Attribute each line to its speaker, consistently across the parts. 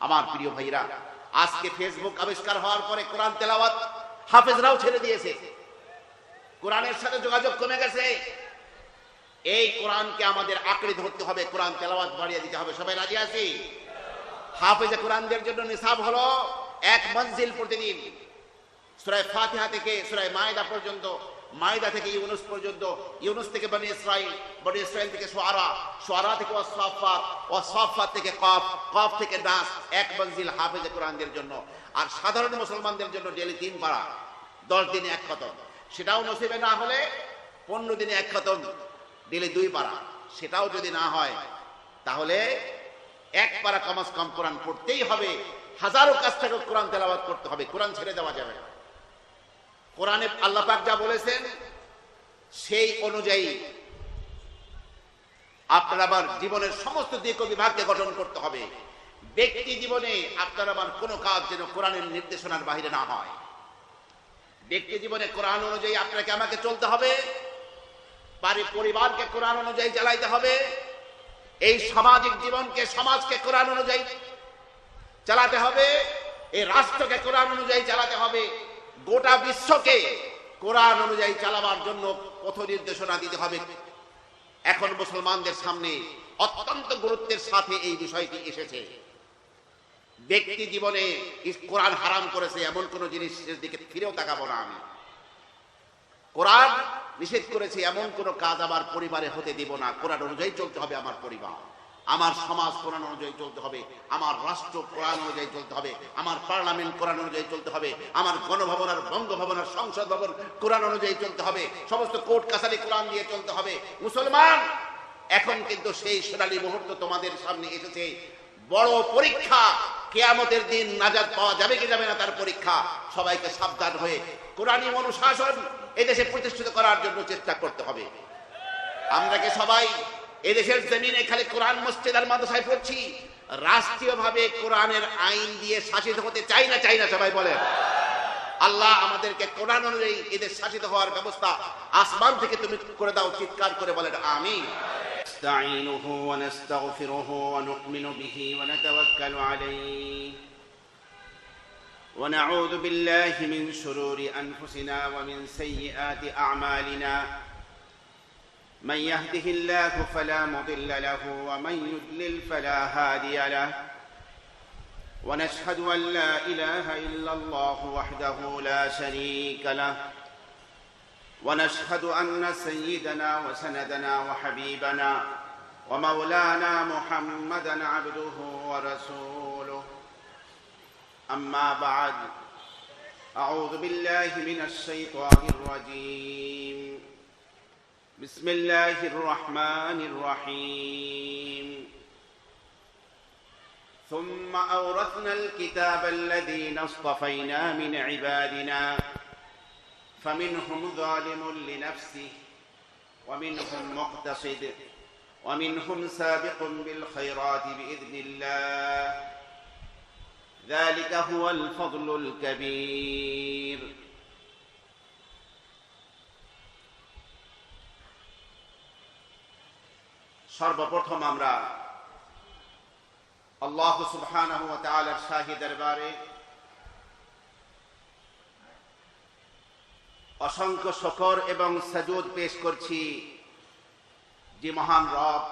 Speaker 1: আমার প্রিয় ভাইরা, আজকে ফেসবুক আবিষ্কার হওয়ার পরে কোরআন তেলাওয়াত হাফেজরাও ছেড়ে দিয়েছে, কোরআনের সাথে যোগাযোগ কমে গেছে। এই কোরআনকে আমাদের আঁকড়ে ধরতে হবে, কোরআন তেলাওয়াত বাড়িয়ে দিতে হবে। সবাই রাজি আছি? হাফেজে কোরআনদের জন্য নিসাব হলো 1 মঞ্জিল প্রতিদিন, সূরা ফাতিহা থেকে সূরা মায়েদা পর্যন্ত, মায়েদা থেকে ইউনুস পর্যন্ত, ইউনুস থেকে বনি ইসরাইল, বনি ইসরাইল থেকে শুআরা, শুআরা থেকে ওয়াসফাত, ওয়াসফাত থেকে কফ, কফ থেকে নাস। 1 মঞ্জিল হাফেজে কোরআনদের জন্য। আর সাধারণ মুসলমানদের জন্য ডেইলি 3 পারা, 10 দিনে 1 খতম। সেটাও নসিবে না হলে 15 দিনে 1 খতম, ডেইলি 2 পারা। সেটাও যদি না হয় তাহলে 1 পারা কমাস কম কোরআন পড়তেই হবে। হাজারো কাজ থেকে কোরআন তেলাওয়াত করতে হবে, কোরআন ছেড়ে দেওয়া যাবে না। কোরআনে আল্লাহ পাক যা বলেছেন সেই অনুযায়ী আপনার আমার জীবনের সমস্ত দিক ও বিভাগকে গঠন করতে হবে। ব্যক্তি জীবনে আপনার আমার কোনো কাজ যেন কোরআনের নির্দেশনার বাইরে না হয়। ব্যক্তি জীবনে কোরআন অনুযায়ী আপনাকে আমাকে চলতে হবে, পরিবারকে কোরআন অনুযায়ী চালাইতে হবে, এই সামাজিক জীবনকে, সমাজকে কোরআন অনুযায়ী চালাতে হবে, এই রাষ্ট্রকে কোরআন অনুযায়ী চালাতে হবে, গোটা বিশ্বকে কোরআন অনুযায়ী চালাবার জন্য পথ নির্দেশনা দিতে হবে। এখন মুসলমানদের সামনে অত্যন্ত গুরুত্বের সাথে এই বিষয়টি এসেছে। ব্যক্তি জীবনে কোরআন হারাম করেছে এমন কোন জিনিসের দিকে ফিরেও তাকাবো না আমি। কোরআন নিষেধ করেছে এমন কোন কাজ আমার পরিবারে হতে দিব না। কোরআন অনুযায়ী চলতে হবে আমার পরিবার, আমার সমাজ কোরআন অনুযায়ী চলতে হবে, আমার রাষ্ট্র কোরআন অনুযায়ী চলতে হবে, আমার পার্লামেন্ট কোরআন অনুযায়ী চলতে হবে, আমার গণভবন আর বঙ্গভবন আর সংসদ ভবন কোরআন অনুযায়ী চলতে হবে, সমস্ত কোর্ট কাছারি কোরআন দিয়ে চলতে হবে। মুসলমান, এখন কিন্তু সেই সোনালী মুহূর্ত তোমাদের সামনে এসেছে। বড় পরীক্ষা, কিয়ামতের দিন নাজাত পাওয়া যাবে কি যাবে না তার পরীক্ষা। সবাইকে সাবধান হয়ে কোরআনী অনুশাসন এদেশে প্রতিষ্ঠিত করার জন্য চেষ্টা করতে হবে। আমরা কি সবাই এদেশের জমিনে খালি কোরআন মসজিদ আর মাদ্রাসায় পড়ছি? রাষ্ট্রীয়ভাবে কোরআনের আইন দিয়ে শাসিত হতে চাই না? চাই না? সবাই বলেন। আল্লাহ আমাদেরকে কোরআন অনুযায়ী এদের শাসিত হওয়ার ব্যবস্থা আসমান থেকে তুমি করে দাও। চিৎকার করে বলেন আমিন।
Speaker 2: نستعينه ونستغفره ونؤمن به ونتوكل عليه ونعوذ بالله من شرور أنفسنا ومن سيئات أعمالنا من يهده الله فلا مضل له ومن يضلل فلا هادي له ونشهد أن لا إله إلا الله وحده لا شريك له ونشهد أن سيدنا وسندنا وحبيبنا ومولانا محمدا عبده ورسوله أما بعد أعوذ بالله من الشيطان الرجيم بسم الله الرحمن الرحيم ثم أورثنا الكتاب الذين اصطفينا من عبادنا فمنهم ظالم لنفسه ومنهم مقتصد ومنهم سابق بالخيرات بإذن الله ذلك هو الفضل الكبير
Speaker 1: সর্বপ্রথম আমরা আল্লাহ সুবহানাহু ওয়া তাআলার শাহী দরবারে অসংখ্য শুকর এবং সাজুদ পেশ করছি যে মহান রব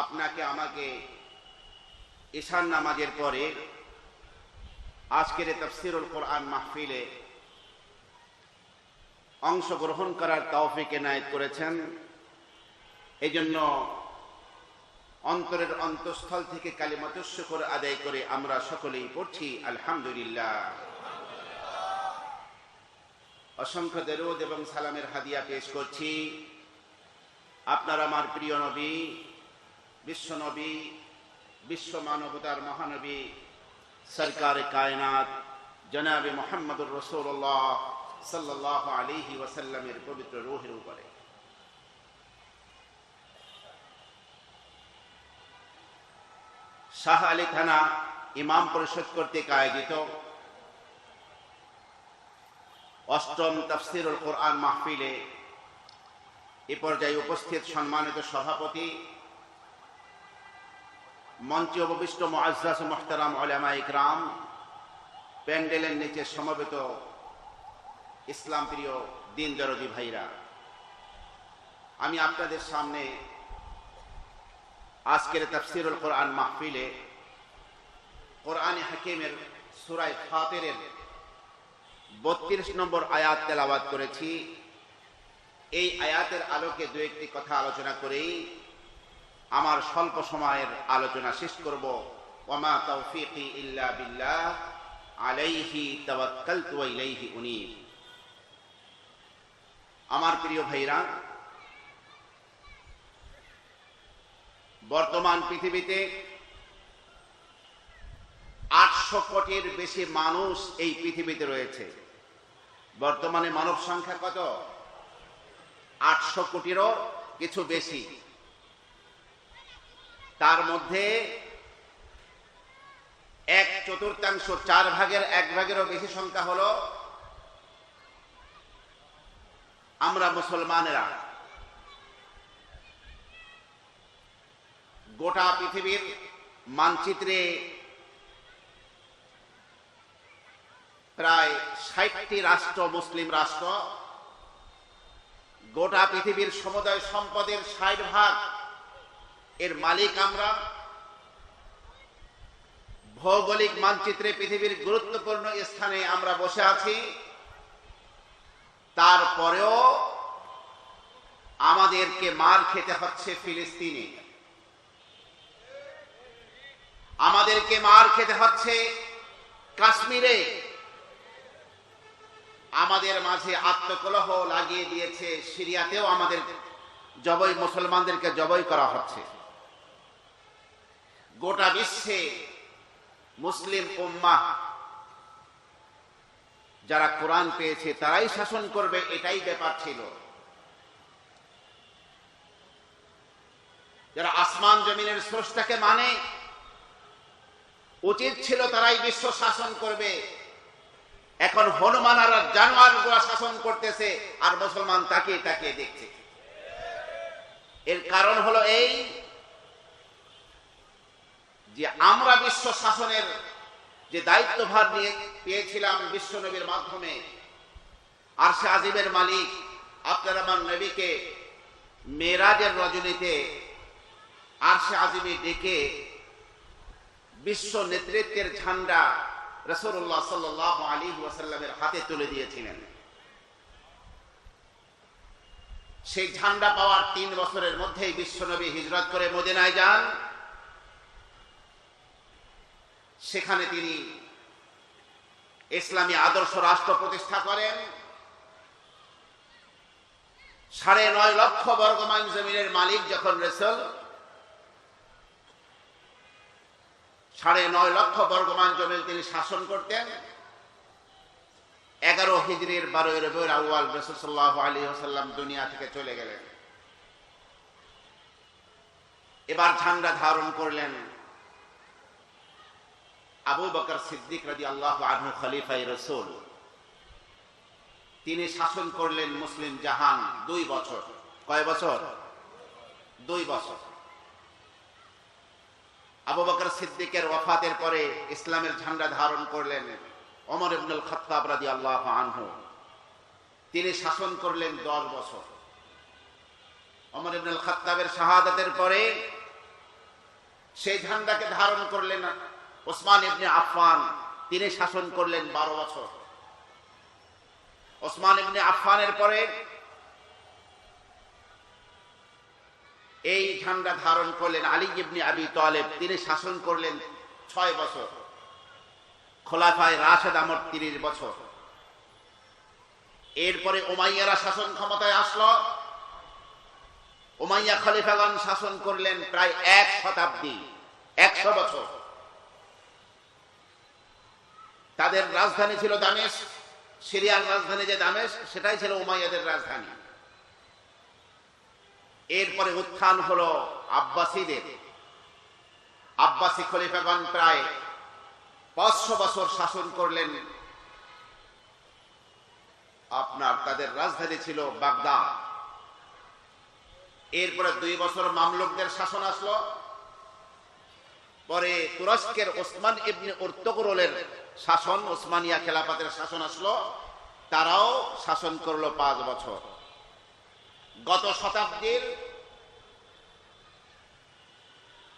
Speaker 1: আপনাকে আমাকে ঈশান নামাজের পরে আজকের তাফসীরুল কোরআন মাহফিলে অংশগ্রহণ করার তৌফিক এনায়েত করেছেন। এই জন্য অন্তরের অন্তঃস্থল থেকে কালিমাতুশ শুকর আদায় করে আমরা সকলেই পড়ছি আলহামদুলিল্লাহ। অসংখ্য দরুদ এবং সালামের হাদিয়া পেশ করছি আপনার আমার প্রিয় নবী, বিশ্ব নবী, বিশ্ব মানবতার মহানবী সরকারে কায়নাত জনাবে মুহাম্মদুর রাসূলুল্লাহ সাল্লাল্লাহু আলাইহি ওয়াসাল্লামের পবিত্র রূহের উপরে। শাহ আলী থানা ইমাম পরিষদ কর্তৃক আয়োজিত অষ্টম তাফসীরুল কোরআন মাহফিলে এ পর্যায়ে উপস্থিত সম্মানিত সভাপতি
Speaker 2: মঞ্চে উপবিষ্ট মুআজ্জাজ ও মুহতারাম উলামা ইকরাম, প্যান্ডেলের নিচে সমবেত ইসলাম প্রিয় দিন দরদি ভাইরা, আমি আপনাদের সামনে আজকের তাফসীরুল কোরআন মাহফিলে কোরআনে হাকিমের সূরা ফাতিরের 32 নম্বর আয়াত তেলাওয়াত করেছি। এই আয়াতের আলোকে দু একটি কথা আলোচনা করেই আমার স্বল্প সময়ের আলোচনা শেষ করব। ওয়ামা তাওফীকি ইল্লা বিল্লাহ আলাইহি তাওয়াক্কালতু ওয়া ইলাইহি উনীব। আমার প্রিয় ভাইরা, বর্তমান পৃথিবীতে 800 কোটির বেশি মানুষ এই পৃথিবীতে রয়েছে। বর্তমানে মানব সংখ্যা কত? 800 কোটিরও কিছু বেশি। তার মধ্যে 1/4, 4 ভাগের 1 ভাগেরও বেশি সংখ্যা হলো আমরা মুসলমানেরা। গোটা পৃথিবীর মানচিত্রে প্রায় 60টি রাষ্ট্র মুসলিম রাষ্ট্র। গোটা পৃথিবীর সমুদায় সম্পদের 60 ভাগ এর মালিক আমরা। ভৌগোলিক মানচিত্রে পৃথিবীর গুরুত্বপূর্ণ স্থানে আমরা বসে আছি। তারপরেও আমাদেরকে মার খেতে হচ্ছে ফিলিস্তিনে, আমাদেরকে মার খেতে হচ্ছে কাশ্মীরে, আমাদের মাঝে আত্মকলহ লাগিয়ে দিয়েছে সিরিয়াতেও আমাদের জবাই, মুসলমানদেরকে জবাই করা হচ্ছে। গোটা বিশ্বে মুসলিম উম্মাহ যারা কোরআন পেয়েছে তারাই শাসন করবে, এটাই ব্যাপার ছিল। যারা আসমান জমিনের স্রষ্টাকে মানে, উচিত ছিল তারাই বিশ্ব শাসন করবে। এখন হনুমান আর জানোয়ার গুলা শাসন করতেছে, আর মুসলমান তাকিয়ে তাকিয়ে দেখছে। এর কারণ হলো এই যে আমরা বিশ্ব শাসনের যে দায়িত্বভার নিয়ে পেয়েছিলাম বিশ্ব নবীর মাধ্যমে, আরশে আজিমের মালিক আপনার আমার নবীকে মেরাজের রজনীতে আরশে আজিমে ডেকে বিশ্ব নেতৃত্বের ঝান্ডা রাসূলুল্লাহ সাল্লাল্লাহু আলাইহি ওয়াসাল্লামের হাতে তুলে দিয়েছিলেন। সেই ঝান্ডা পাওয়ার 3 বছরের মধ্যেই বিশ্বনবী হিজরত করে মদিনায় যান। সেখানে তিনি ইসলামী আদর্শ রাষ্ট্র প্রতিষ্ঠা করেন। 9.5 লক্ষ বর্গমাইল জমিনের মালিক যখন রাসূল, 9.5 লক্ষ বর্গমাইল জমি তিনি শাসন করতেন। 11 হিজরির 12 রবিউল আউয়াল রাসূল সাল্লাল্লাহু আলাইহি ওয়াসাল্লাম দুনিয়া থেকে চলে গেলেন। এবার ঝান্ডা ধারণ করলেন আবু বকর সিদ্দিক রাদিয়াল্লাহু আনহু, খলিফায়ে রাসূল। তিনি শাসন করলেন মুসলিম জাহান 2 বছর। কয় বছর? 2 বছর। আবু বকর সিদ্দিকের ওয়াফাতের পরে ইসলামের ঝান্ডা ধারণ করলেন ওমর ইবনুল খাত্তাব রাদিয়াল্লাহু আনহু। তিনি শাসন করলেন 10 বছর। ওমর ইবনুল খাত্তাবের শাহাদাতের পরে সেই ঝান্ডাকে ধারণ করলেন ওসমান ইবনে আফফান। তিনি শাসন করলেন 12 বছর। ওসমান ইবনে আফফানের পরে এই ঝান্ডা ধারণ করলেন আলী ইবনে আবি তালেব। তিনি শাসন করলেন 6 বছর। খোলাফায়ে রাশেদ আমর 30 বছর। এরপরে উমাইয়ারা শাসন ক্ষমতায় আসলো। উমাইয়া খলিফাগণ শাসন করলেন প্রায় 1 শতাব্দী, 100 বছর। তাদের রাজধানী ছিল দামেস্ক। সিরিয়ার রাজধানী যে দামেস্ক, সেটাই ছিল উমাইয়াদের রাজধানী। এরপরে উত্থান হলো আব্বাসীদের। আব্বাসী খলিফাগণ প্রায় 500 বছর শাসন করলেন। আপনার তাদের রাজধানী ছিল বাগদাদ। এরপরে 2 বছর মামলুকদের শাসন আসলো।
Speaker 1: পরে তুরস্কের ওসমান ইবনে উর্তুগরুলের শাসন, ওসমানিয়া খেলাফতের শাসন আসলো, তারাও শাসন করলো 5 বছর। গত শতাব্দীর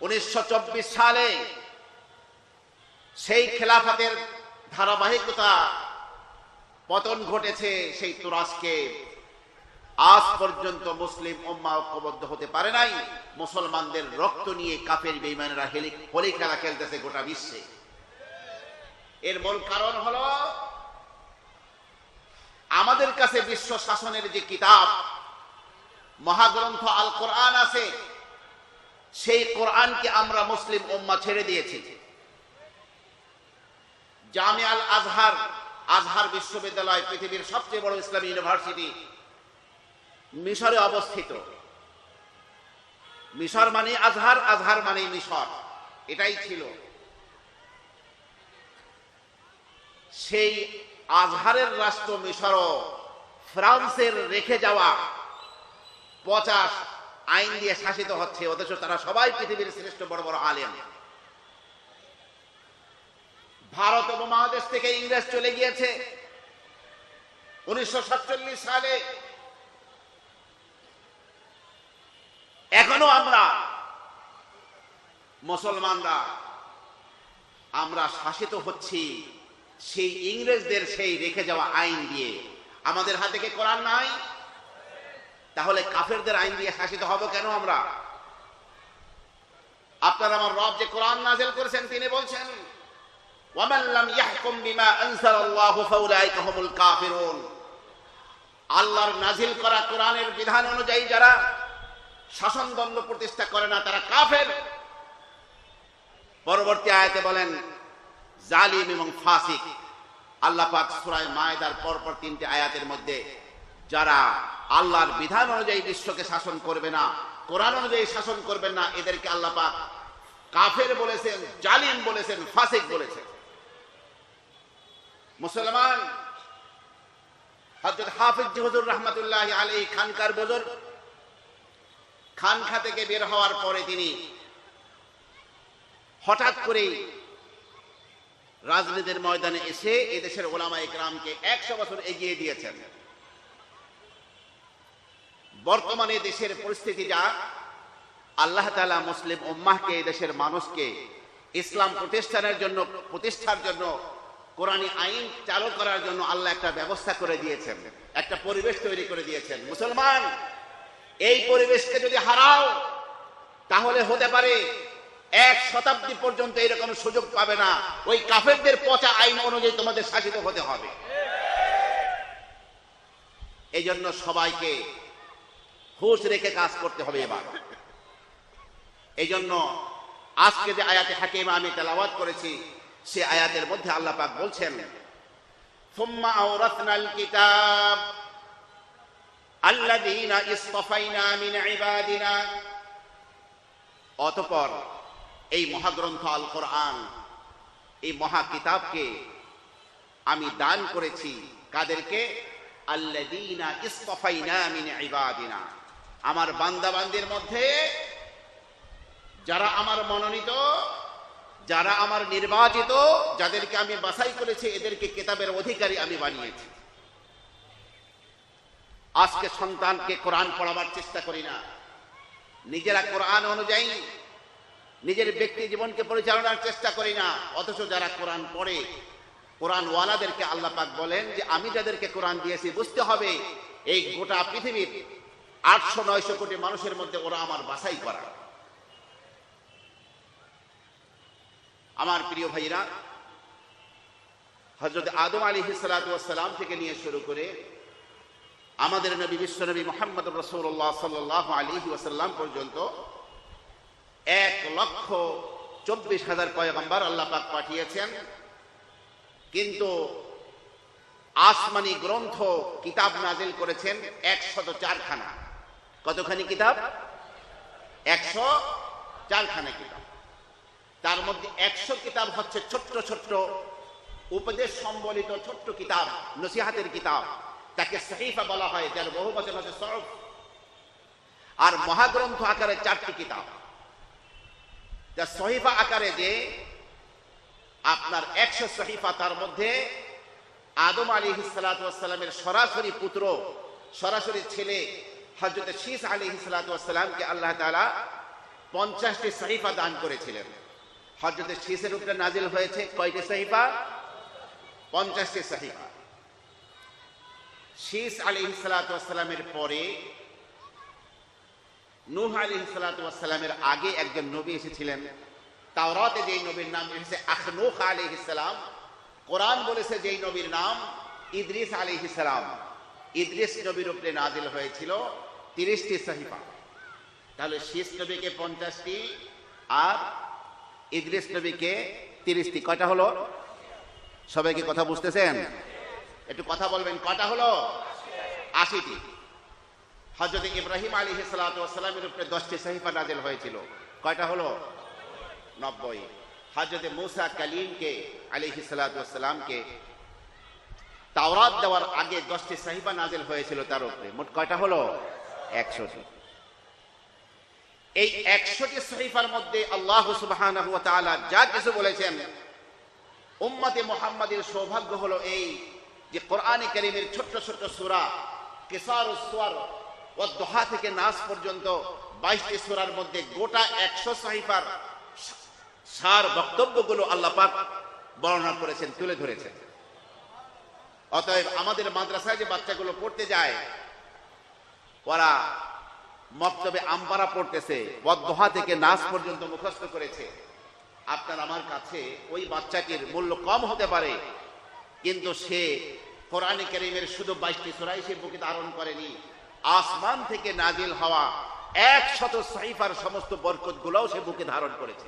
Speaker 1: 1924 সালে সেই খেলাফতের ধারাবাহিকতা পতন ঘটেছে সেই তুরস্কে। আজ পর্যন্ত মুসলিম উম্মাহ ঐক্যবদ্ধ হতে পারে নাই। মুসলমানদের রক্ত নিয়ে কাফের বেঈমানেরা হোলি খেলা খেলতেছে গোটা বিশ্বে। এর মূল কারণ হলো আমাদের কাছে বিশ্ব শাসনের যে কিতাব মহাগ্রন্থ আল কোরআন আছে, সেই কোরআনকে আমরা মুসলিম উম্মাহ ছেড়ে দিয়েছি। জামিয়া আল আজহার, আজহার বিশ্ববিদ্যালয় পৃথিবীর সবচেয়ে বড় ইসলামী ইউনিভার্সিটি, মিশরে অবস্থিত। মিশর মানে আজহার, আজহার মানে মিশর, এটাই ছিল। সেই আজহারের রাষ্ট্র মিশরও ফ্রান্সের রেখে যাওয়া 50 আইন দিয়ে শাসিত হচ্ছে, অথচ তারা সবাই পৃথিবীর শ্রেষ্ঠ বড় বড় আলেম। ভারত উপমহাদেশ থেকে ইংরেজ চলে গিয়েছে 1947 সালে। এখনো আমরা মুসলমানরা আমরা শাসিত হচ্ছি সেই ইংরেজদের সেই রেখে যাওয়া আইন দিয়ে। আমাদের হাতে কি কোরআন নাই? তাহলে কাফেরদের আইন দিয়ে শাসিত হব কেন আমরা? আপনার আমার রব যে কোরআন নাযিল করেছেন, তিনি বলছেন ওয়ামান লাম ইয়াহকুম বিমা আনজালাল্লাহু ফাউলাইকা হুমুল কাফিরুন। আল্লাহর নাযিল করা কোরআনের বিধান অনুযায়ী যারা শাসনদণ্ড প্রতিষ্ঠা করে না, তারা কাফের। পরবর্তী আয়াতে বলেন জালিম এবং ফাসিক। আল্লাহ পাক সূরা মায়েদার পরপর 3টে আয়াতের মধ্যে যারা আল্লাহর বিধান অনুযায়ী বিশ্বকে শাসন করবে না, কোরআন অনুযায়ী শাসন করবেন না, এদেরকে আল্লাহ পাক কাফের বলেছেন, জালিম বলেছেন, ফাসিক বলেছেন। মুসলমান হযরত হাফিজ হুজুর রাহমাতুল্লাহি আলাইহি খানকার বুজুর্গ, খানকা থেকে বের হওয়ার পরে তিনি হঠাৎ করে রাজনীতির ময়দানে এসে এদেশের ওলামায়ে কেরামকে 100 বছর এগিয়ে দিয়েছেন। বর্তমানে দেশের পরিস্থিতি যা, আল্লাহ তাআলা মুসলিম উম্মাহকে, দেশের মানুষকে ইসলাম প্রতিষ্ঠার জন্য কোরআনী আইন চালু করার জন্য আল্লাহ একটা ব্যবস্থা করে দিয়েছেন, একটা পরিবেশ তৈরি করে দিয়েছেন। মুসলমান, এই পরিবেশকে যদি হারাও তাহলে হতে পারে 1 শতাব্দী পর্যন্ত এরকম সুযোগ পাবে না। ওই কাফেরদের পচা আইন অনুযায়ী তোমাদের শাসিত হতে হবে। এই জন্য সবাইকে হুঁশ রেখে কাজ করতে হবে। এবার এই জন্য আজকে যে আয়াতে হাকিমা আমি তেলাওয়াত করেছি, সে আয়াতের মধ্যে আল্লাহ পাক বলছেন সুম্মা আওরাসনাল কিতাব আল্লাযীনা ইসতাফাইনা মিন ইবাদিনা। অতঃপর এই মহাগ্রন্থ আল কোরআন, এই মহা কিতাবকে আমি দান করেছি কাদেরকে? আল্লাযীনা ইসতাফাইনা মিন ইবাদিনা, আমার বান্দা বান্দির মধ্যে যারা আমার মনোনীত, যারা আমার নির্বাচিত, যাদেরকে আমি বাছাই করেছি, এদেরকে কিতাবের অধিকারী আমি বানিয়েছি। আজকে সন্তানকে কোরআন পড়াবার চেষ্টা করি না, নিজেরা কোরআন অনুযায়ী নিজের ব্যক্তি জীবনকে পরিচালনার চেষ্টা করি না। অথচ যারা কোরআন পড়ে, কোরআন ওয়ালাদেরকে আল্লাহ পাক বলেন যে আমি যাদেরকে কোরআন দিয়েছি, বুঝতে হবে এই গোটা পৃথিবীর 800-900 কোটি মানুষের মধ্যে ওরা আমার বাছাই করা। আমার প্রিয় ভাইরা, হযরত আদম আলাইহিস সালাতু ওয়াস সালাম থেকে নিয়ে শুরু করে আমাদের নবী বিশ্বনবী মুহাম্মদ রাসূলুল্লাহ সাল্লাল্লাহু আলাইহি ওয়াসাল্লাম পর্যন্ত 1,24,000 পয়গম্বর আল্লাহ পাক পাঠিয়েছেন। কিন্তু আসমানি গ্রন্থ কিতাব নাজিল করেছেন 104 খানা। কতখানি কিতাব? 104 খানা কিতাব। তার মধ্যে 100 কিতাব হচ্ছে ছোট্ট ছোট্ট উপদেশ সম্বলিত ছোট্ট কিতাব, নসিহাতের কিতাব, তাকে সহিফা বলা হয়, যার বহু বচন হচ্ছে সহফ। আর মহাগ্রন্থ আকারে 4টি কিতাব। যা সহিফা আকারে যে আপনার 100 সহিফা, তার মধ্যে আদম আলাইহিস সালাতু ওয়াস সালামের সরাসরি পুত্র, সরাসরি ছেলে হযরত শীস আলাইহিস সালাতু ওয়াস সালামকে আল্লাহ তাআলা 50টি সহিফা দান করেছিলেন। হযরত শীসের উপরে নাজিল হয়েছে কয়টি সহিফা? 50টি সহিফা। শীস আলাইহিস সালাতু ওয়াস সালামের পরে নূহ আলাইহিস সালাতু ওয়াস সালামের আগে একজন নবী এসেছিলেন। তাওরাতে যেই নবীর নাম এসেছে আখনুখ আলাইহিস সালাম, কোরআন বলেছে যেই নবীর নাম ইদ্রিস আলাইহিস সালাম। ইদ্রিস নবীর উপরে নাজিল হয়েছিল 30টি সহিফা। তাহলে শীস নবীকে 50টি আর ইদ্রিস নবীকে 30টি, কয়টা হলো? সবাইকে কথা বুঝতেছেন? একটু কথা বলবেন, কয়টা হলো? 80টি। হযরত ইব্রাহিম আলাইহিস সালাতু ওয়াস সালামের উপরে 10টি সহিফা নাজিল হয়েছিল, কয়টা হলো? 90। হযরত মূসা কালিমকে আলাইহিস সালাতু ওয়াস সালামকে তাওরাত দেওয়ার আগে 10টি সহিফা নাজিল হয়েছিল তার উপরে, মোট কয়টা হলো? 100টি। এই 100টি সহিফার মধ্যে আল্লাহ সুবহানাহু ওয়া তাআলা যা কিছু বলেছেন, উম্মতে মুহাম্মাদের সৌভাগ্য হলো এই যে কোরআনে কারীমের ছোট্ট ছোট্ট সূরা, কিসারুস সুওয়ার ওয়াদ দুহা থেকে নাস পর্যন্ত 22টি সূরার মধ্যে গোটা 100 সহিফার সার বক্তব্যগুলো আল্লাহ পাক বর্ণনা করেছেন, তুলে ধরেছেন। অতএব আমাদের মাদ্রাসায় যে বাচ্চাগুলো পড়তে যায়, ওরা মক্তবে আমপারা পড়তেছে, ওয়াদ-দুহা থেকে নাস পর্যন্ত মুখস্থ করেছে। আপনার আমার কাছে ওই বাচ্চাটির মূল্য কম হতে পারে, কিন্তু সে কোরআনে কারীমের শুধু 22টি সূরাই সে বুকে ধারণ করেনি, আসমান থেকে নাজিল হওয়া 100 সহিফার সমস্ত বরকতগুলোও সে বুকে ধারণ করেছে।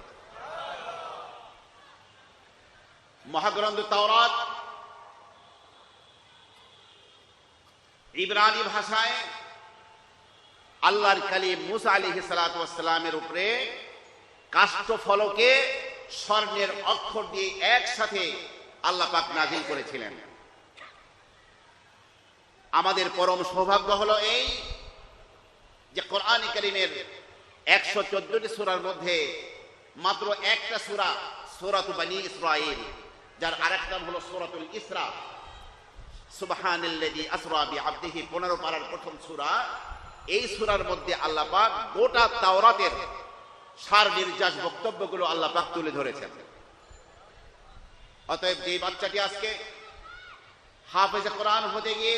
Speaker 1: মহাগ্রন্থ তাওরাত ইব্রানি ভাষায় আল্লাহর কালিম মূসা আলাইহিস সালাতু ওয়াস সালামের উপরে কাষ্ঠ ফলকে স্বর্ণের অক্ষর দিয়ে একসাথে আল্লাহ পাক নাজিল করেছিলেন। আমাদের পরম সৌভাগ্য হলো এই যে কোরআন কারীমের 114টি সূরার মধ্যে মাত্র একটা সূরা, সূরাতু বনী ইসরাঈল, যার আরেক নাম হলো সূরাতুল ইসরা। সুবহানাল্লাযী আসরা বিআবদিহি 15 পারার প্রথম সূরা। এই সূরার মধ্যে আল্লাহ পাক গোটা তাওরাতের সার নির্যাস বক্তব্যগুলো আল্লাহ পাক তুলে ধরেছেন। অতএব যে বাচ্চাটি আজকে হাফেজে কোরআন হতে গিয়ে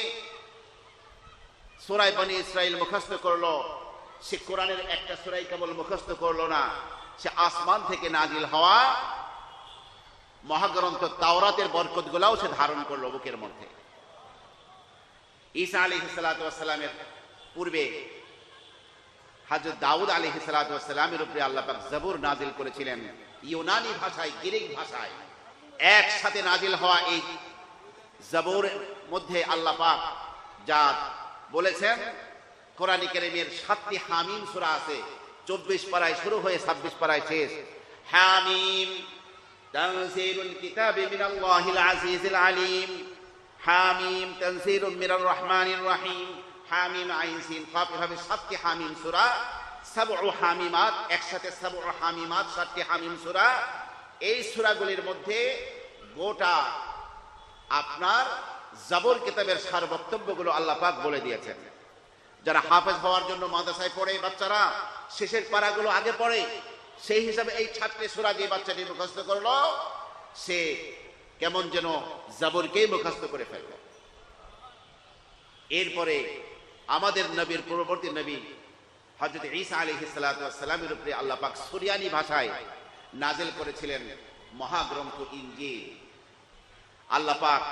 Speaker 1: সূরা বনী ইসরাঈল মুখস্থ করলো, সে কোরআনের একটা সূরাই কেবল মুখস্থ করলো না, সে আসমান থেকে নাজিল হওয়া মহাগ্রন্থ তাওরাতের বরকতগুলোও সে ধারণ করলো বুকের মধ্যে। ঈসা আলাইহিস সালাতু ওয়াস সালামের পূর্বে হযরত দাউদ আলাইহিস সালাতু ওয়াস সালামের উপরে আল্লাহ পাক জবুর নাজিল করেছিলেন ইউনানি ভাষায়, গ্রিক ভাষায়। একসাথে নাজিল হওয়া এই জবুরের মধ্যে আল্লাহ পাক যা বলেছেন, কোরআন কারীমের 7টি হামিম সূরা আছে, 24 পারায় শুরু হয়ে 26 পারায় শেষ। হামিম তানজিলুল কিতাবি মিনাল্লাহিল আজিজিল আলিম, হামিম তানজিলুম মিনার রহমানির রহিম, হামিম আইন সিন কাফ, এভাবে 7টি হামিম সূরা, 7 হামিমাত, একসাথে 7 হামিমাত, 7টি হামিম সূরা। এই সূরাগুলির মধ্যে গোটা আপনার জবর কিতাবের সার বক্তব্যগুলো আল্লাহ পাক বলে দিয়েছেন। যারা হাফেজ হওয়ার জন্য মাদ্রাসায় পড়ে বাচ্চারা শেষের পারাগুলো আগে পড়ে, সেই হিসাবে এই 6টি সূরা যে বাচ্চাটি মুখস্থ করলো, সে কেমন যেন জবরকেই মুখস্থ করে ফেলল। এরপরে আমাদের নবীর পূর্ববর্তী নবী হযরত ঈসা আলাইহিস সালাতু ওয়াস সালামের উপরে আল্লাহ পাক সুরিয়ানি ভাষায় নাজিল করেছিলেন মহাগ্রন্থ ইনজিল। আল্লাহ পাক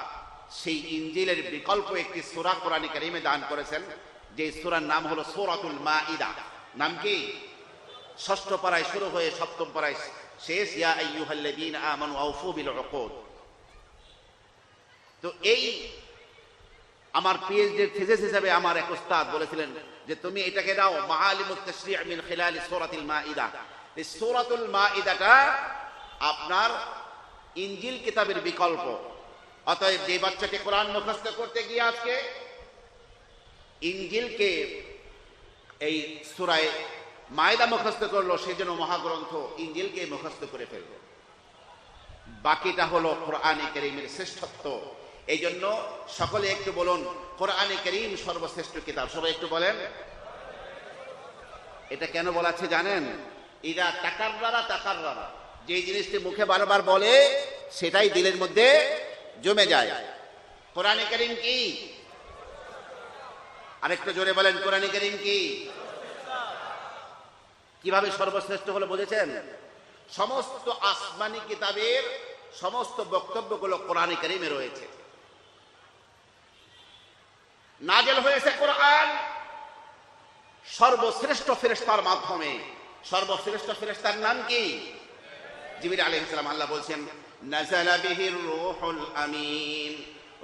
Speaker 1: সেই ইনজিলের বিকল্প একটি সূরা কোরআন কারীমে দান করেছেন, যে সূরার নাম হলো সূরাতুল মাইদা। নাম কি? 6ষ্ঠ পারায় শুরু হয়ে 7ম পারায় শেষ। ইয়া আইয়ুহাল্লাযীনা আমানু আউফু বিল উকুদ। তো এই আমার পিএইচডি থিসিস হিসেবে আমার এক উস্তাদ বলেছিলেন যে তুমি এটাকে দাও মাআলিমুত তাশরী'আ মিন খিলালি সূরাতুল মাইদা। এই সূরাতুল মাইদাটা আপনার ইনজিল কিতাবের বিকল্প। অতএব যে বাচ্চাকে কোরআন মুখস্থ করতে গিয়ে আজকে ইনজিলকে এই সূরায়ে মায়দা মুখস্থ করলো, সেজন্য মহাগ্রন্থ ইনজিলকে মুখস্থ করে ফেললো। বাকিটা হলো কোরআনে কারীমের শ্রেষ্ঠত্ব। এই জন্য সকলে একটু বলুন, কোরআনে কারীম সর্বশ্রেষ্ঠ কিতাব। সবাই একটু বলেন। এটা কেন বলাচ্ছে জানেন? ইদা তাকাররারা, যে জিনিসটি মুখে বারবার বলে সেটাই দিলের মধ্যে জমে যায়। কোরআনে কারীম কি? আরেকটু জোরে বলেন, কোরআনে কারীম কি? কিভাবে সর্বশ্রেষ্ঠ হলো বুঝেছেন? সমস্ত আসমানি কিতাবের সমস্ত বক্তব্যগুলো কোরআনে কারীমে রয়েছে। নাযিল হয়েছে কোরআন সর্বশ্রেষ্ঠ ফেরেশতার মাধ্যমে। সর্বশ্রেষ্ঠ ফেরেশতার নাম কি? জিবরিল আলাইহিস সালাম। আল্লাহ বলছেন নাযালা বিহির রূহুল আমিন।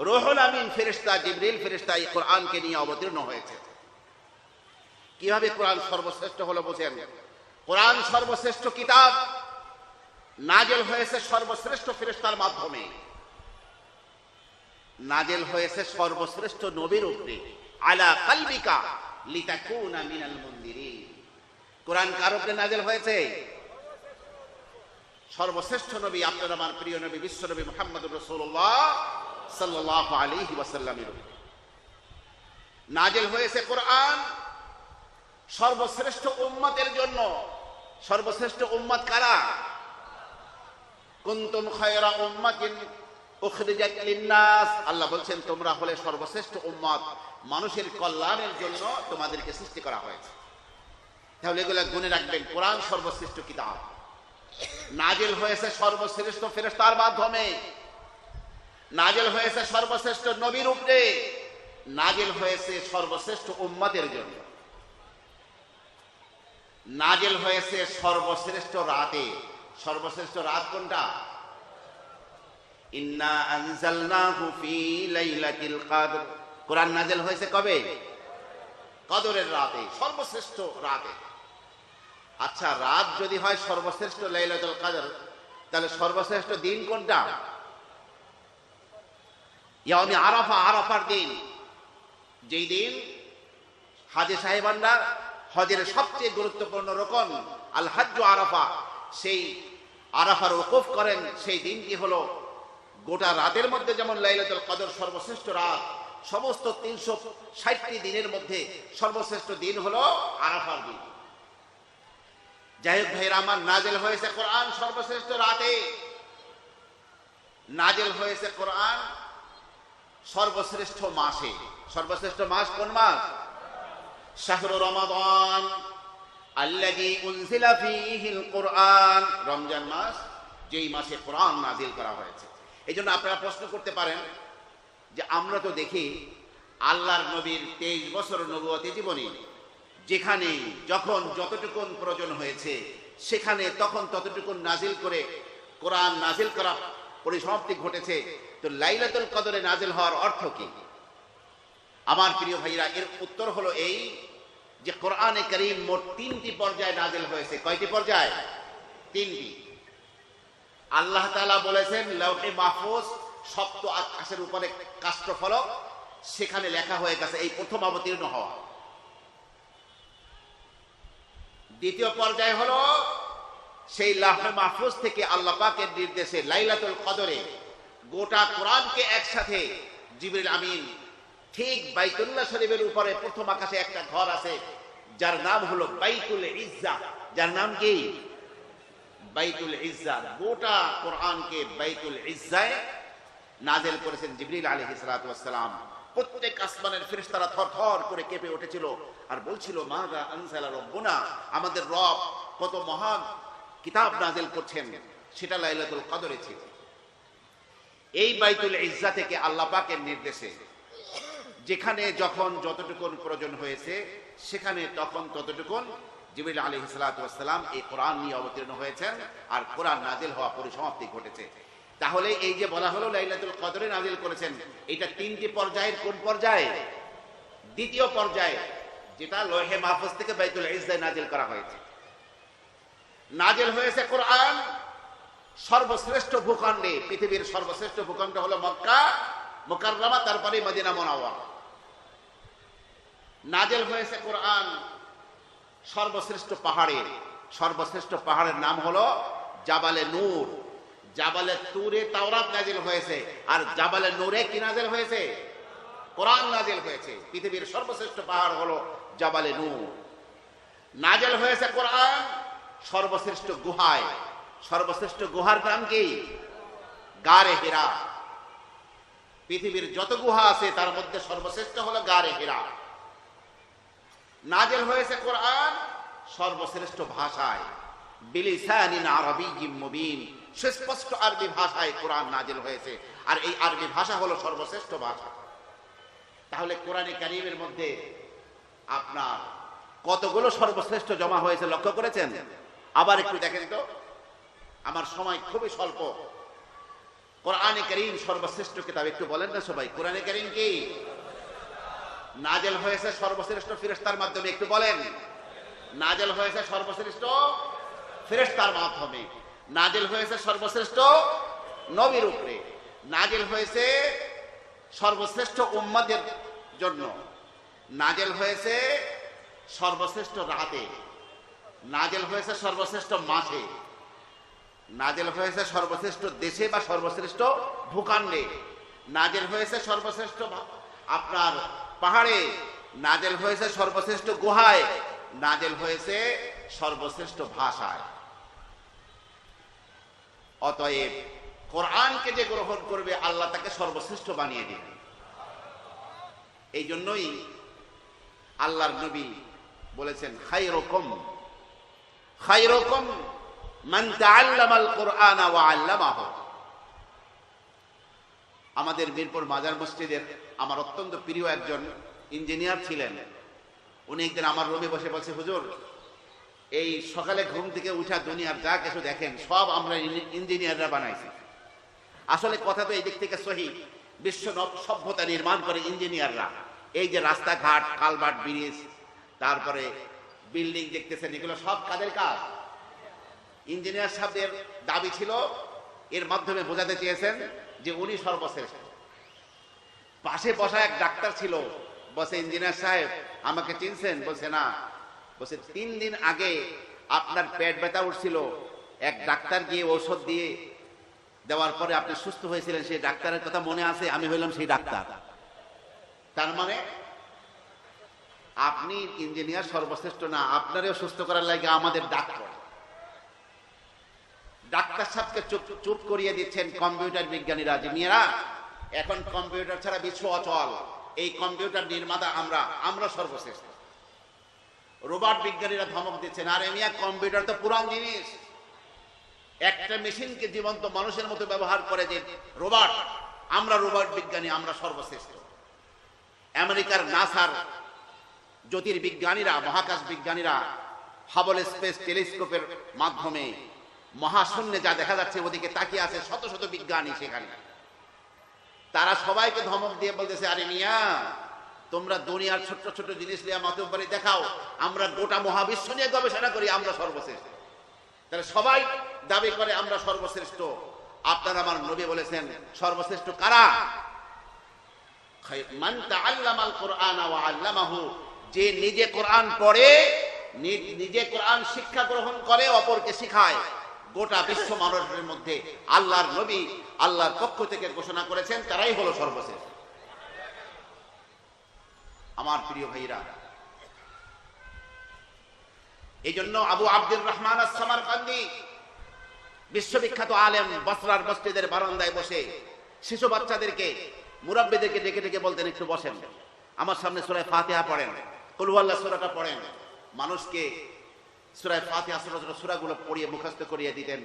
Speaker 1: রূহুল আমিন ফেরেশতা জিবরিল ফেরেশতা এই কোরআনকে নিয়ে অবতীর্ণ হয়েছে। কিভাবে কোরআন সর্বশ্রেষ্ঠ হলো বোঝেন? কোরআন সর্বশ্রেষ্ঠ কিতাব, নাযিল হয়েছে সর্বশ্রেষ্ঠ ফেরেশতার মাধ্যমে, নাযিল হয়েছে সর্বশ্রেষ্ঠ নবীর উপরে, আলা কলবিকা লিতাকুনা মিনাল মুনদিরিন। কোরআন কার উপরে নাযিল হয়েছে? সর্বশ্রেষ্ঠ নবী, আপনার আমার প্রিয় নবী বিশ্ব নবী মুহাম্মদুর রাসূলুল্লাহ সাল্লাল্লাহু আলাইহি ওয়াসাল্লামের উপরে নাযিল হয়েছে কোরআন সর্বশ্রেষ্ঠ উম্মতের জন্য। সর্বশ্রেষ্ঠ উম্মত কারা? কুনতুম খায়রা উম্মাতিন উখরিজাত লিন-নাস। আল্লাহ বলছেন তোমরা হলে সর্বশ্রেষ্ঠ উম্মত, মানুষের কল্যাণের জন্য তোমাদেরকে সৃষ্টি করা হয়েছে। তাহলে এগুলা গুনে রাখবেন। কোরআন সর্বশ্রেষ্ঠ কিতাব, নাযিল হয়েছে সর্বশ্রেষ্ঠ ফেরেশতার মাধ্যমে, নাযিল হয়েছে সর্বশ্রেষ্ঠ নবীর উপরে, নাযিল হয়েছে সর্বশ্রেষ্ঠ উম্মতের জন্য, নাযিল হয়েছে সর্বশ্রেষ্ঠ রাতে। সর্বশ্রেষ্ঠ রাত কোনটা? ইন্না আনজালনাহু ফি লাইলাতিল কদর। কোরআন নাযিল হয়েছে কবে? কদরের রাতে, সর্বশ্রেষ্ঠ রাতে। আচ্ছা, রাত যদি হয় সর্বশ্রেষ্ঠ লাইলাতুল কদর, তাহলে সর্বশ্রেষ্ঠ দিন কোনটা? ইয়াউমে আরাফা, আরাফার দিন, যেই দিন হাজী সাহেবানরা হজের সবচেয়ে গুরুত্বপূর্ণ রকম আল হজ্জু আরাফা, সেই আরাফার ওকুফ করেন। সেই দিনটি হলো গোটা রাতের মধ্যে যেমন লাইলাতুল কদর সর্বশ্রেষ্ঠ রাত, সমস্ত 360টি দিনের মধ্যে সর্বশ্রেষ্ঠ দিন হলো আরাফার দিন। যাই হোক ভাইরা আমার, নাযিল হয়েছে কোরআন সর্বশ্রেষ্ঠ রাতে, নাযিল হয়েছে কোরআন সর্বশ্রেষ্ঠ মাসে। সর্বশ্রেষ্ঠ মাস কোন মাস? শাহরু রমাদান আল্লাযী উনজিলা ফীহিল কুরআন। রমজান মাস, যেই মাসে কোরআন নাযিল করা হয়েছে। এই জন্য আপনারা প্রশ্ন করতে পারেন যে আমরা তো দেখি আল্লাহর নবীর 23 বছর নবুয়তি জীবনী, যেখানে যখন যতটুকুন প্রয়োজন হয়েছে সেখানে তখন ততটুকুন নাযিল করে কোরআন নাযিল করা পরিসমাপ্তি ঘটেছে। তো লাইলাতুল কদরে নাযিল হওয়ার অর্থ কি? আমার প্রিয় ভাইরা, এর উত্তর হলো এই যে কোরআনে কারীম মোট 3টি পর্যায়ে নাযিল হয়েছে। কয়টি পর্যায়? 3টি। আল্লাহ তাআলা বলেছেন লৌহে মাহফুজ, সপ্ত আকাশের উপরে কাষ্ঠফলক, সেখানে লেখা হয়ে গেছে এই প্রথম অবতীর্ণ হওয়া। দ্বিতীয় পর্যায় হলো সেই লৌহে মাহফুজ থেকে আল্লাহ পাকের নির্দেশে লাইলাতুল কদরে গোটা কোরআনকে একসাথে জিবরিল আমিন ঠিক বাইতুল্লাহ শরীফের উপরে প্রথম আকাশে একটা ঘর আছে যার নাম হলো বাইতুল ইজ্জা। যার নাম কি? বাইতুল ইজ্জা। গোটা কোরআনকে বাইতুল ইজ্জায় নাযিল করেছেন জিবরিল আলাইহিস সালাতু ওয়াস সালাম। প্রত্যেক আসমানের ফেরেশতারা থরথর করে কেঁপে উঠেছিল আর বলছিল মাযা আনজালা রাব্বুনা, আমাদের রব কত মহান কিতাব নাযিল করছেন। সেটা লাইলাতুল কদরে ছিল। এই বাইতুল ইজ্জা থেকে আল্লাহ পাকের নির্দেশে যেখানে যখন যতটুকুন প্রয়োজন হয়েছে সেখানে তখন ততটুকুন জিবরিল আলাইহিস সালাতু ওয়াস সালাম এই কোরআন নিয়ে অবতীর্ণ হয়েছেন আর কোরআন নাযিল হওয়া পরিসমাপ্তি ঘটেছে। তাহলে এই যে বলা হলো লাইলাতুল কদরে নাযিল করেছেন, এটা 3টি পর্যায়ের কোন পর্যায়ে? দ্বিতীয় পর্যায়ে, যেটা লৌহে মাহফুজ থেকে বাইতুল ইজ্জায় নাযিল করা হয়েছে। নাযিল হয়েছে কোরআন সর্বশ্রেষ্ঠ ভূখণ্ডে। পৃথিবীর সর্বশ্রেষ্ঠ ভূখণ্ড হলো মক্কা মুকাররমা, তারপরে মদিনা মুনাওয়ারা। নাযিল হয়েছে কোরআন সর্বশ্রেষ্ঠ পাহাড়ের সর্বশ্রেষ্ঠ পাহাড়ের নাম হলো জাবালে নূর। জাবালে তুরে তাওরাত নাজিল হয়েছে, আর জাবালে নূরে কি নাজিল হয়েছে? কোরআন নাজিল হয়েছে। পৃথিবীর সর্বশ্রেষ্ঠ পাহাড় হলো জাবালে নূর। নাজিল হয়েছে কোরআন সর্বশ্রেষ্ঠ গুহায়। সর্বশ্রেষ্ঠ গুহার নাম কি? গারে হিরা। পৃথিবীর যত গুহা আছে তার মধ্যে সর্বশ্রেষ্ঠ হলো গারে হিরা। নাজিল হয়েছে কোরআন সর্বশ্রেষ্ঠ ভাষায়, বিলিসানিন আরাবিয়্যিম মুবিন, সুস্পষ্ট আরবি ভাষায় কোরআন নাজিল হয়েছে, আর এই আরবি ভাষা হলো সর্বশ্রেষ্ঠ ভাষা। তাহলে কোরআনে কারীমের মধ্যে আপনার কতগুলো সর্বশ্রেষ্ঠ জমা হয়েছে লক্ষ্য করেছেন? আবার একটু দেখেন তো, আমার সময় খুবই স্বল্প। কোরআনে কারীম সর্বশ্রেষ্ঠ কিতাব, একটু বলেন না সবাই, কোরআনে কারীম কি? নাজিল হয়েছে সর্বশ্রেষ্ঠ ফেরেশতার মাধ্যমে, একটু বলেন। নাজিল হয়েছে সর্বশ্রেষ্ঠ ফেরেশতার মাধ্যমে, নাজিল হয়েছে সর্বশ্রেষ্ঠ নবীর উপরে, নাজিল হয়েছে সর্বশ্রেষ্ঠ উম্মতের জন্য, নাজিল হয়েছে সর্বশ্রেষ্ঠ রাতে, নাজিল হয়েছে সর্বশ্রেষ্ঠ মাসে, নাজিল হয়েছে সর্বশ্রেষ্ঠ দেশে বা সর্বশ্রেষ্ঠ ভূখণ্ডে, নাজিল হয়েছে সর্বশ্রেষ্ঠ আপনার পাহাড়ে, নাজিল হয়েছে সর্বশ্রেষ্ঠ গুহায়, নাজিল হয়েছে সর্বশ্রেষ্ঠ ভাষায়। অতএব কোরআনকে যে গ্রহণ করবে আল্লাহ তাকে সর্বশ্রেষ্ঠ বানিয়ে দিবেন। এই জন্যই আল্লাহর নবী বলেছেন, খায়রুকুম খায়রুকুম মান তাআল্লামাল কুরআনা ওয়া আল্লামাহু। আমাদের মিরপুর মাজার মসজিদের আমার অত্যন্ত প্রিয় একজন ইঞ্জিনিয়ার ছিলেন। উনি একদিন আমার রুমে বসে বলছে, হুজুর, এই সকালে ঘুম থেকে উঠা দুনিয়ার যা কিছু দেখেন সব আমরা ইঞ্জিনিয়াররা বানাইছি। আসলে কথা তো এই দিক থেকে সহি, বিশ্ব সভ্যতা নির্মাণ করে ইঞ্জিনিয়াররা। এই যে রাস্তাঘাট, কালভার্ট, ব্রিজ, তারপরে বিল্ডিং দেখতেছেন, এগুলো সব কাদের কাজ? ইঞ্জিনিয়ার সাহেবদের দাবি ছিল, এর মাধ্যমে বোঝাতে চেয়েছেন যে উনি সর্বশ্রেষ্ঠ। পাশে বসা এক ডাক্তার ছিল, বসে, ইঞ্জিনিয়ার সাহেব আমাকে চিনছেন? বলছে না। বলছে 3 দিন আগে আপনার পেট ব্যথা উঠছিল, এক ডাক্তার গিয়ে ঔষধ দিয়ে দেওয়ার পরে আপনি সুস্থ হয়েছিলেন, সেই ডাক্তারের কথা মনে আছে? আমি হইলাম সেই ডাক্তার। তার মানে আপনি ইঞ্জিনিয়ার সর্বশ্রেষ্ঠ না, আপনারও সুস্থ করার লাগে আমাদের ডাক্তার। ডাক্তার সাহেবকে চুপ করিয়ে দিচ্ছেন কম্পিউটার বিজ্ঞানীরা, যে মেয়েরা এখন কম্পিউটার ছাড়া বিশ্ব অচল, এই কম্পিউটার নির্মাতা আমরা সর্বশ্রেষ্ঠ। রোবট বিজ্ঞানীরা ধমক দিচ্ছেন, আরে মিয়া কম্পিউটার তো পুরান জিনিস, একটা মেশিনকে জীবন্ত মানুষের মতো ব্যবহার করে যে রোবট, আমরা রোবট বিজ্ঞানী, আমরা সর্বশ্রেষ্ঠ। আমেরিকার নাসার জ্যোতির্বিজ্ঞানীরা, মহাকাশ বিজ্ঞানীরা হাবল স্পেস টেলিস্কোপের মাধ্যমে মহাশূন্যে যা দেখা যাচ্ছে ওদিকে তাকিয়ে আছে শত শত বিজ্ঞানী সেখানে। তারা সবাইকে ধমক দিয়ে বলতেছে, আরে মিয়া তোমরা দুনিয়ার ছোট্ট ছোট জিনিস নিয়ে মাতব্বরি দেখাও, আমরা গোটা মহাবিশ্ব নিয়ে গবেষণা করি, আমরা সর্বশ্রেষ্ঠ। তাহলে সবাই দাবি করে আমরা সর্বশ্রেষ্ঠ। আপনার আমার নবী বলেছেন সর্বশ্রেষ্ঠ কারা? মান তাআল্লামাল কুরআনা ওয়া আল্লামাহু, যে নিজে কোরআন পড়ে, নিজে কোরআন শিক্ষা গ্রহণ করে, অপরকে শিখায়। গোটা বিশ্ব মানবের মধ্যে আল্লাহর নবী আল্লাহর পক্ষ থেকে ঘোষণা করেছেন তারাই হলো সর্বশ্রেষ্ঠ। আমার প্রিয় ভাইরা, এই জন্য আবু আব্দুর রহমান আস-সামারকান্দি বিশ্ববিখ্যাত আলেম, বসরার মসজিদের বারান্দায় বসে শিশু বাচ্চাদেরকে, মুরাব্বিদেরকে ডেকে ডেকে বলতেন, একটু বসেন, আমার সামনে সূরা ফাতিহা পড়েন, কুল হুয়াল্লাহ সূরাটা পড়েন। মানুষকে সূরা ফাতিহা ছোট ছোট সূরাগুলো পড়িয়ে মুখস্থ করিয়ে দিতেন,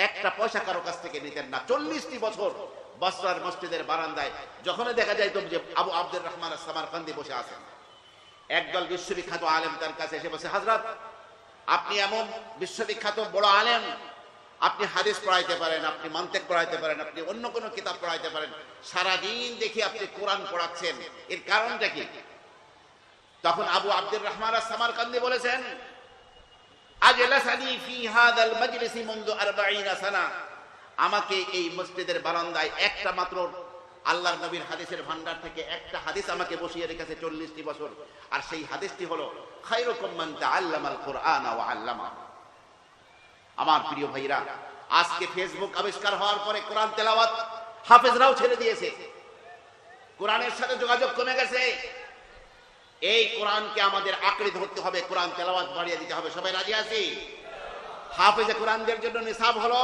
Speaker 1: একটা পয়সা কারো কাছ থেকে নিতেন না। 40টি বছর বসরার মসজিদের বারান্দায় যখনই দেখা যায় যে আবু আব্দুর রহমান আস-সামারকান্দি বসে আছেন, একদল বিশ্ববিখ্যাত আলেম তার কাছে এসে বসে, হযরত আপনি এমন বিশ্ববিখ্যাত বড় আলেম, আপনি হাদিস পড়াইতে পারেন, আপনি মান্তিক পড়াইতে পারেন, আপনি অন্য কোনো কিতাব পড়াইতে পারেন, সারাদিন দেখি আপনি কোরআন পড়াচ্ছেন, এর কারণটা কি? তখন আবু আব্দুর রহমান আস-সামারকান্দি বলেছেন, আজলাসানি ফি হাযাল মাজলিসি মুনযু 40 সানা, আমাকে এই মসজিদের বারান্দায় একটা মাত্র আল্লাহর নবীর হাদিসের ভান্ডার থেকে একটা হাদিস আমাকে বসিয়ে রেখেছে 40টি বছর, আর সেই হাদিসটি হলো খায়রুকুম মান তাআল্লামাল কুরআনা ওয়া আল্লামা। আমার প্রিয় ভাইরা, আজকে ফেসবুক আবিষ্কার হওয়ার পরে কোরআন তেলাওয়াত হাফেজরাও ছেড়ে দিয়েছে, কোরআনের সাথে যোগাযোগ কমে গেছে। এই কোরআনকে আমাদের আঁকড়ে ধরতে হবে, কোরআন তেলাওয়াত বাড়িয়ে দিতে হবে। সবাই রাজি আছি? হাফেজে কোরআনদের জন্য নিসাব হলো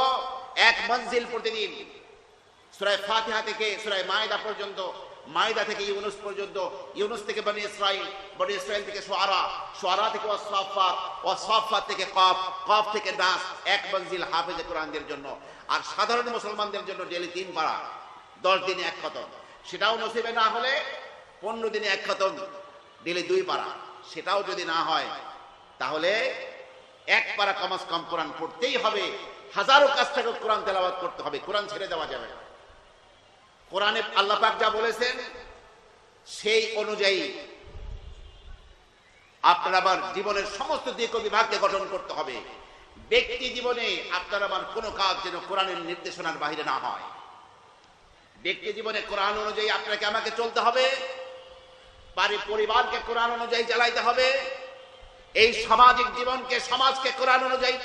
Speaker 1: 1 মঞ্জিল প্রতিদিন, সূরা ফাতিহা থেকে সূরা মায়েদা পর্যন্ত, মায়েদা থেকে ইউনুস পর্যন্ত, ইউনুস থেকে বনি ইসরাইল, বনি ইসরাইল থেকে শুআরা, শুআরা থেকে ওয়াসসাফাত, ওয়াসসাফাত থেকে কফ, কফ থেকে নাস। 1 মঞ্জিল হাফেজে কোরআনদের জন্য। আর সাধারণ মুসলমানদের জন্য ডেইলি 3 পারা, 10 দিনে 1 খতম। সেটাও নসিবে না হলে 15 দিনে 1 খতম, ডেইলি 2 পারা। সেটাও যদি না হয় তাহলে 1 পারা কমাস কম কোরআন পড়তেই হবে। হাজারো কাছ থেকে কোরআন তেলাওয়াত করতে হবে, কোরআন ছেড়ে দেওয়া যাবে না। কোরআনে আল্লাহ পাক যা বলেছেন সেই অনুযায়ী আপনার আমার জীবনের সমস্ত দিক ও বিভাগকে গঠন করতে হবে। ব্যক্তি জীবনে আপনার আমার কোনো কাজ যেন কোরআনের নির্দেশনার বাইরে না হয়। ব্যক্তি জীবনে কোরআন অনুযায়ী আপনাকে আমাকে চলতে হবে, পরিবারকে কোরআন অনুযায়ী চালাইতে হবে, এই সামাজিক জীবনকে সমাজকে কোরআন অনুযায়ী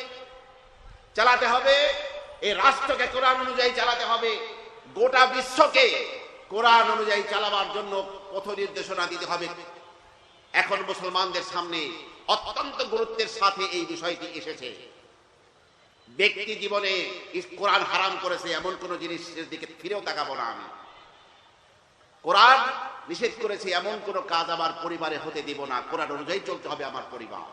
Speaker 1: চালাতে হবে, এই রাষ্ট্রকে কোরআন অনুযায়ী চালাতে হবে, গোটা বিশ্বকে কোরআন অনুযায়ী চালাবার জন্য পথ নির্দেশনা দিতে হবে। এখন মুসলমানদের সামনে অত্যন্ত গুরুত্বের সাথে এই বিষয়টি এসেছে। ব্যক্তি জীবনে কোরআন হারাম করেছে এমন কোন জিনিসের দিকে ফিরেও তাকাবো না আমি। কোরআন নিষেধ করেছে এমন কোন কাজ আমার পরিবারে হতে দিব না। কোরআন অনুযায়ী চলতে হবে আমার পরিবার,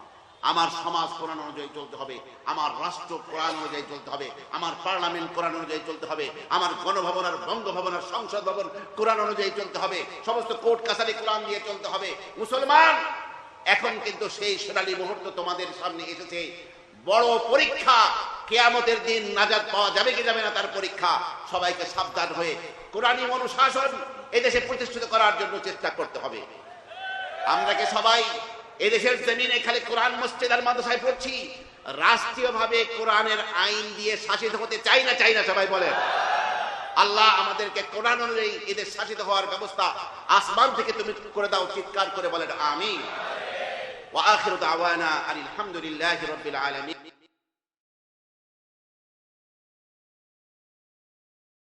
Speaker 1: আমার সমাজ কোরআন অনুযায়ী চলতে হবে, আমার রাষ্ট্র কোরআন অনুযায়ী চলতে হবে, আমার পার্লামেন্ট কোরআন অনুযায়ী চলতে হবে, আমার গণভবন আর বঙ্গভবন আর সংসদ ভবন কোরআন অনুযায়ী চলতে হবে, সমস্ত কোর্ট কাছারি কোরআন দিয়ে চলতে হবে। মুসলমান, এখন কিন্তু সেই সোনালী মুহূর্ত তোমাদের সামনে এসেছে। বড় পরীক্ষা, কিয়ামতের দিন নাজাত পাওয়া যাবে কি যাবে না তার পরীক্ষা। সবাইকে সাবধান হয়ে কোরআনী অনুশাসন এদেশে প্রতিষ্ঠিত করার জন্য চেষ্টা করতে হবে। আমরা কি সবাই এদেশের জমিনে খালি কোরআন মসজিদ আর মাদ্রাসায় পড়ছি? রাষ্ট্রীয়ভাবে কোরআনের আইন দিয়ে শাসিত হতে চাই না? চাই না? সবাই বলেন। আল্লাহ আমাদেরকে কোরআন অনুযায়ী এদের শাসিত হওয়ার ব্যবস্থা আসমান থেকে তুমি করে দাও। চিৎকার করে বলেন আমিন। ওয়া আখিরু দাওয়ানা আলহামদুলিল্লাহি রাব্বিল আলামিন।